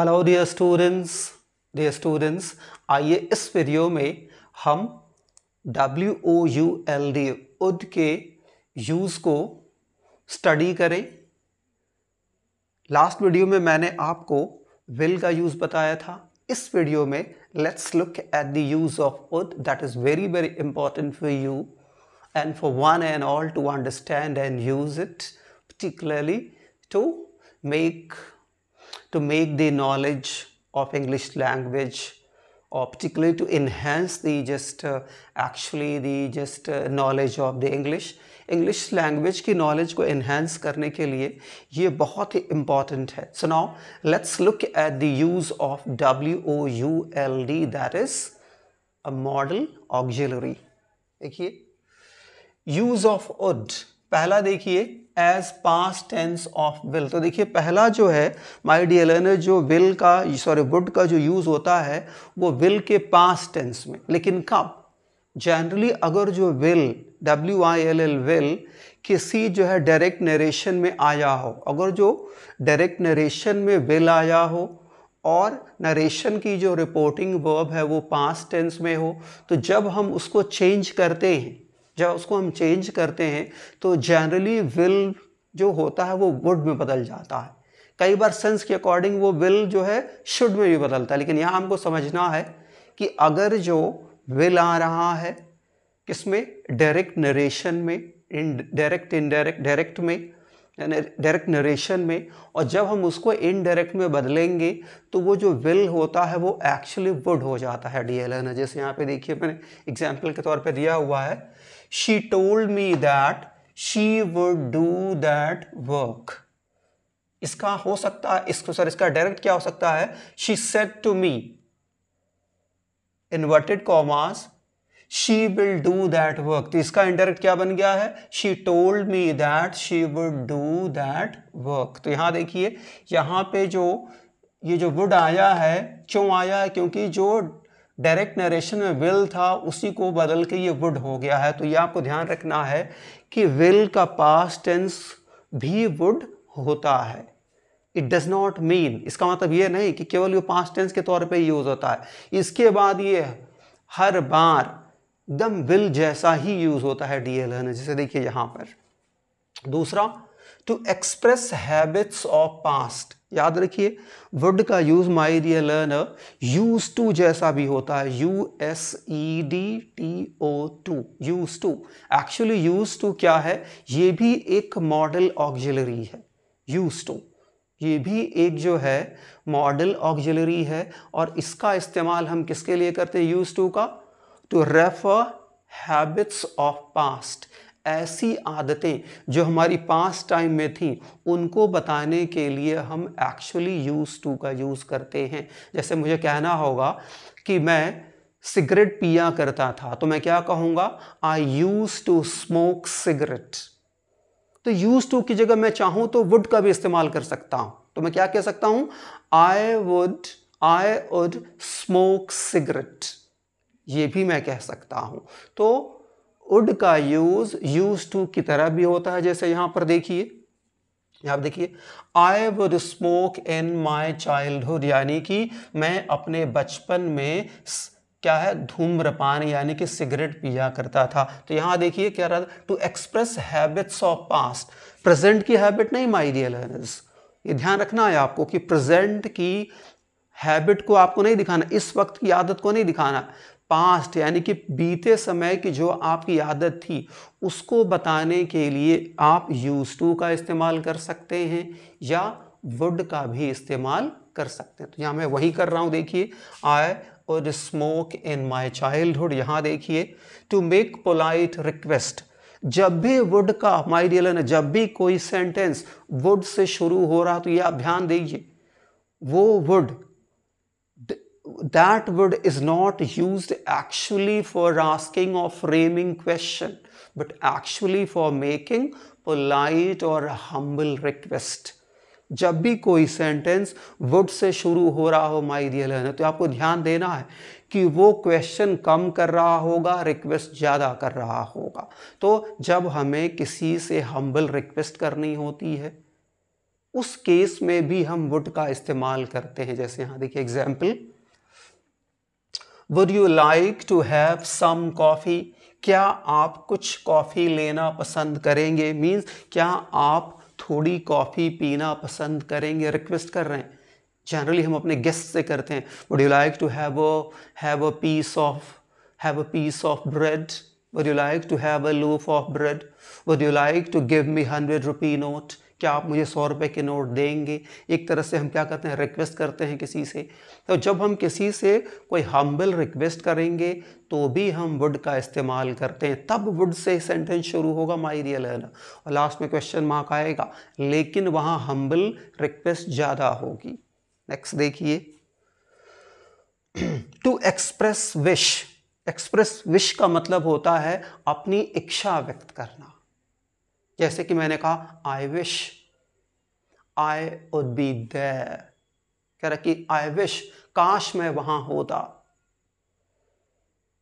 Hello dear students, आइए इस video में हम WOULD उड के यूज़ को स्टडी करें। लास्ट वीडियो में मैंने आपको विल का यूज़ बताया था। इस वीडियो में let's look at the use of wood that is very very important for you and for one and all to understand and use it, particularly to make the knowledge of English language, or particularly to enhance the knowledge of the English language की knowledge को enhance करने के लिए ये बहुत ही important है. So now let's look at the use of WOULD, that is a modal auxiliary. देखिए use of would, पहला देखिए as past tense of will. तो देखिए पहला जो है माय डियर लर्नर, जो वुड का जो यूज होता है वो विल के पास्ट टेंस में. लेकिन कब? जनरली अगर जो विल WILL विल किसी जो है डायरेक्ट नरेशन में आया हो, अगर जो डायरेक्ट नरेशन में विल आया हो और नरेशन की जो रिपोर्टिंग वर्ब है वो पास्ट टेंस में हो, तो जब हम उसको चेंज करते हैं तो जनरली विल जो होता है वो वुड में बदल जाता है. कई बार सेंस के अकॉर्डिंग वो विल जो है शुड में भी बदलता है. लेकिन यहाँ हमको समझना है कि अगर जो विल आ रहा है किसमें, डायरेक्ट नरेशन में, डायरेक्ट नरेशन में, और जब हम उसको इनडायरेक्ट में बदलेंगे तो वो जो विल होता है वो एक्चुअली वुड हो जाता है डियर लर्नर. जैसे यहाँ पे देखिए मैंने एग्जाम्पल के तौर पे दिया हुआ है, she told me that she would do that work. इसका हो सकता है, इसका डायरेक्ट क्या हो सकता है, she said to me inverted commas she will do that work. तो इसका इनडायरेक्ट क्या बन गया है, she told me that she would do that work. तो यहां देखिए, यहां पे ये जो वुड आया है, क्यों आया है, क्योंकि जो डायरेक्ट नरेशन में विल था उसी को बदल के ये वुड हो गया है. तो ये आपको ध्यान रखना है कि विल का पास्ट टेंस भी वुड होता है. इट डज नॉट मीन, इसका मतलब ये नहीं कि केवल ये पास्ट टेंस के तौर पे यूज होता है. इसके बाद ये हर बार एकदम विल जैसा ही यूज होता है डियर लर्नर. जैसे देखिए यहां पर दूसरा, to express habits of past. याद रखिए वुड का use my dear learner use to जैसा भी होता है, USEDTO2, use to. Actually use to क्या है, ये भी एक मॉडल ऑक्सिलरी है. यूज टू ये भी एक जो है मॉडल ऑक्सिलरी है, और इसका इस्तेमाल हम किसके लिए करते हैं, यूज टू का, to refer habits of past. ऐसी आदतें जो हमारी पास्ट टाइम में थी उनको बताने के लिए हम एक्चुअली यूज टू का यूज करते हैं. जैसे मुझे कहना होगा कि मैं सिगरेट पिया करता था, तो मैं क्या कहूँगा, आई यूज टू स्मोक सिगरेट. तो यूज टू की जगह मैं चाहूँ तो वुड का भी इस्तेमाल कर सकता हूँ. तो मैं क्या कह सकता हूँ, आई वुड स्मोक सिगरेट, ये भी मैं कह सकता हूं. तो वुड का यूज टू की तरह भी होता है. जैसे यहां पर देखिए, आप देखिए, I would smoke in my childhood, यानी कि मैं अपने बचपन में क्या है, धूम्रपान यानी कि सिगरेट पिया करता था. तो यहां देखिए क्या रहा, to express habits of past. Present की हैबिट नहीं माय डियर लर्नर्स, ये ध्यान रखना है आपको कि प्रेजेंट की हैबिट को आपको नहीं दिखाना, इस वक्त की आदत को नहीं दिखाना. पास्ट यानी कि बीते समय की जो आपकी आदत थी उसको बताने के लिए आप यूज टू का इस्तेमाल कर सकते हैं या वुड का भी इस्तेमाल कर सकते हैं. तो यहाँ मैं वही कर रहा हूँ. देखिए, I would smoke in my childhood. यहाँ देखिए, टू मेक पोलाइट रिक्वेस्ट. जब भी वुड का माय डियर लर्नर, जब भी कोई सेंटेंस वुड से शुरू हो रहा तो ये आप ध्यान दीजिए, वो would, that word is not used actually for asking or framing question, but actually for making polite or humble request. जब भी कोई सेंटेंस वुड से शुरू हो रहा हो माय डियर लर्नर, तो आपको ध्यान देना है कि वो क्वेश्चन कम कर रहा होगा, रिक्वेस्ट ज़्यादा कर रहा होगा. तो जब हमें किसी से हम्बल रिक्वेस्ट करनी होती है उस केस में भी हम वुड का इस्तेमाल करते हैं। जैसे यहाँ देखिए example, would you like to have some coffee, क्या आप कुछ कॉफ़ी लेना पसंद करेंगे, मीन्स क्या आप थोड़ी कॉफ़ी पीना पसंद करेंगे, रिक्वेस्ट कर रहे हैं। जनरली हम अपने गेस्ट से करते हैं, would you like to have a piece of bread, would you like to have a loaf of bread, would you like to give me 100 rupee note, क्या आप मुझे 100 रुपये के नोट देंगे। एक तरह से हम क्या करते हैं, रिक्वेस्ट करते हैं किसी से। तो जब हम किसी से कोई हम्बल रिक्वेस्ट करेंगे तो भी हम वुड का इस्तेमाल करते हैं, तब वुड से सेंटेंस शुरू होगा माय डियर लर्नर, और लास्ट में क्वेश्चन मार्क आएगा, लेकिन वहाँ हम्बल रिक्वेस्ट ज़्यादा होगी। नेक्स्ट देखिए, to express wish. Express wish का मतलब होता है अपनी इच्छा व्यक्त करना। जैसे कि मैंने कहा I wish I would be there, कह रहा कि आई विश, काश मैं वहां होता,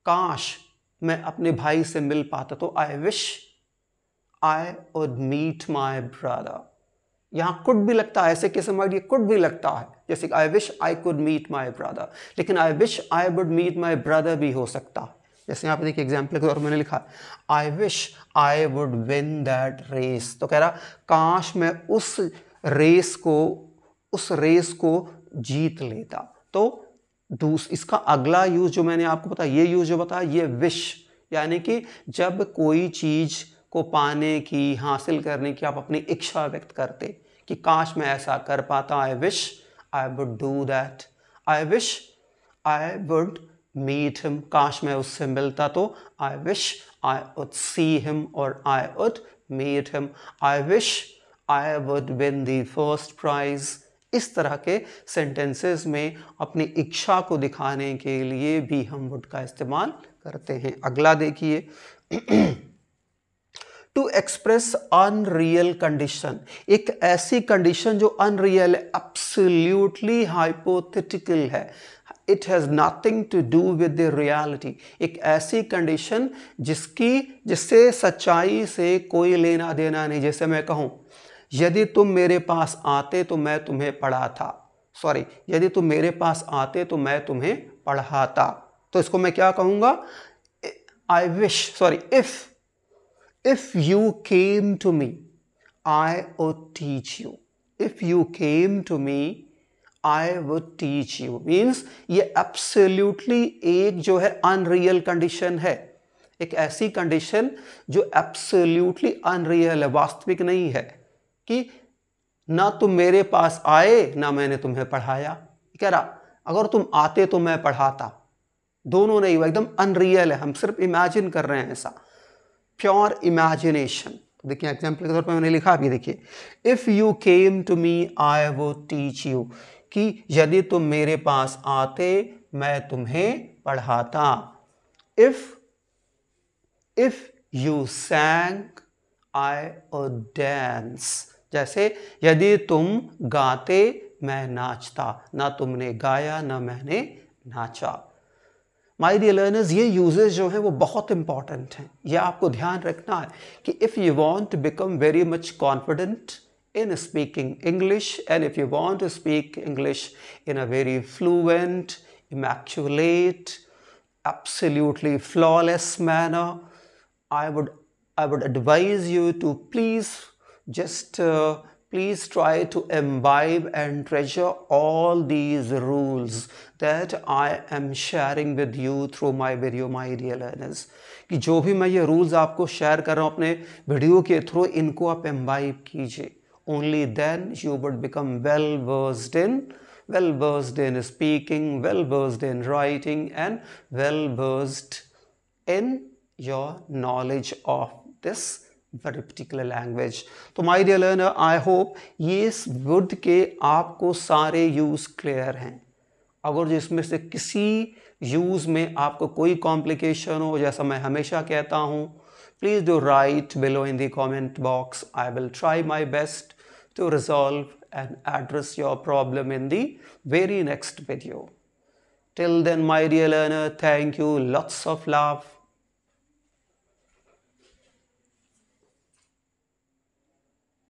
काश मैं अपने भाई से मिल पाता। तो I wish I would meet my brother. यहाँ कुड भी लगता है, ऐसे किस्म वर्ड ये कुड भी लगता है, जैसे I wish I could meet my brother, लेकिन I wish I would meet my brother भी हो सकता है। जैसे यहाँ पे देखिए एग्जाम्पल के तौर पर मैंने लिखा I wish I would win that race, तो कह रहा काश मैं उस रेस को जीत लेता। तो इसका अगला यूज जो मैंने आपको बताया, ये यूज जो बताया, ये विश, यानी कि जब कोई चीज को पाने की, हासिल करने की आप अपनी इच्छा व्यक्त करते कि काश मैं ऐसा कर पाता, I wish I would do that, I wish I would meet him, काश मैं उससे मिलता। तो I wish I would see him और I would meet him, I wish I would win the first prize. इस तरह के सेंटेंसेस में अपनी इच्छा को दिखाने के लिए भी हम वुड का इस्तेमाल करते हैं। अगला देखिए, टू एक्सप्रेस अनरियल कंडीशन, एक ऐसी कंडीशन जो अनरियल है, एब्सोल्युटली हाइपोथेटिकल है, it has nothing to do with the reality. एक ऐसी कंडीशन जिससे सच्चाई से कोई लेना देना नहीं। जैसे मैं कहूँ यदि तुम मेरे पास आते तो मैं तुम्हें पढ़ाता, यदि तुम मेरे पास आते तो मैं तुम्हें पढ़ाता, तो इसको मैं क्या कहूँगा, I wish if you came to me I would teach you, if you came to me I would teach you, means ये absolutely एक जो है unreal condition है, एक ऐसी कंडीशन जो absolutely unreal है, वास्तविक नहीं है, कि ना तुम मेरे पास आए ना मैंने तुम्हें पढ़ाया। कह रहा अगर तुम आते तो मैं पढ़ाता, दोनों नहीं हुआ, एकदम अनरियल है, हम सिर्फ इमेजिन कर रहे हैं, ऐसा प्योर इमेजिनेशन। देखिए एग्जाम्पल के तौर पर मैंने लिखा, अभी देखिए, if you came to me I would teach you, कि यदि तुम मेरे पास आते मैं तुम्हें पढ़ाता। If you sang I would dance, जैसे यदि तुम गाते मैं नाचता, ना तुमने गाया ना मैंने नाचा। माय डियर लर्नर्स, ये यूजेस जो हैं वो बहुत इंपॉर्टेंट हैं, ये आपको ध्यान रखना है कि if you want to become very much confident in speaking English, and if you want to speak English in a very fluent, immaculate, absolutely flawless manner, I would advise you to please try to imbibe and treasure all these rules that I am sharing with you through my video, my dear learners. कि जो भी मैं ये rules आपको share कर रहा हूँ अपने वीडियो के थ्रू, इनको आप imbibe कीजिए। Only then you would become well versed in speaking, well versed in writing, and well versed in your knowledge of this very particular language. तो my dear learner, I hope ये would के आपको सारे use clear हैं। अगर जिसमें से किसी यूज में आपको कोई कॉम्प्लिकेशन हो, जैसा मैं हमेशा कहता हूँ, please do write below in the comment box. I will try my best to resolve and address your problem in the very next video. Till then, my dear learner, thank you, lots of love.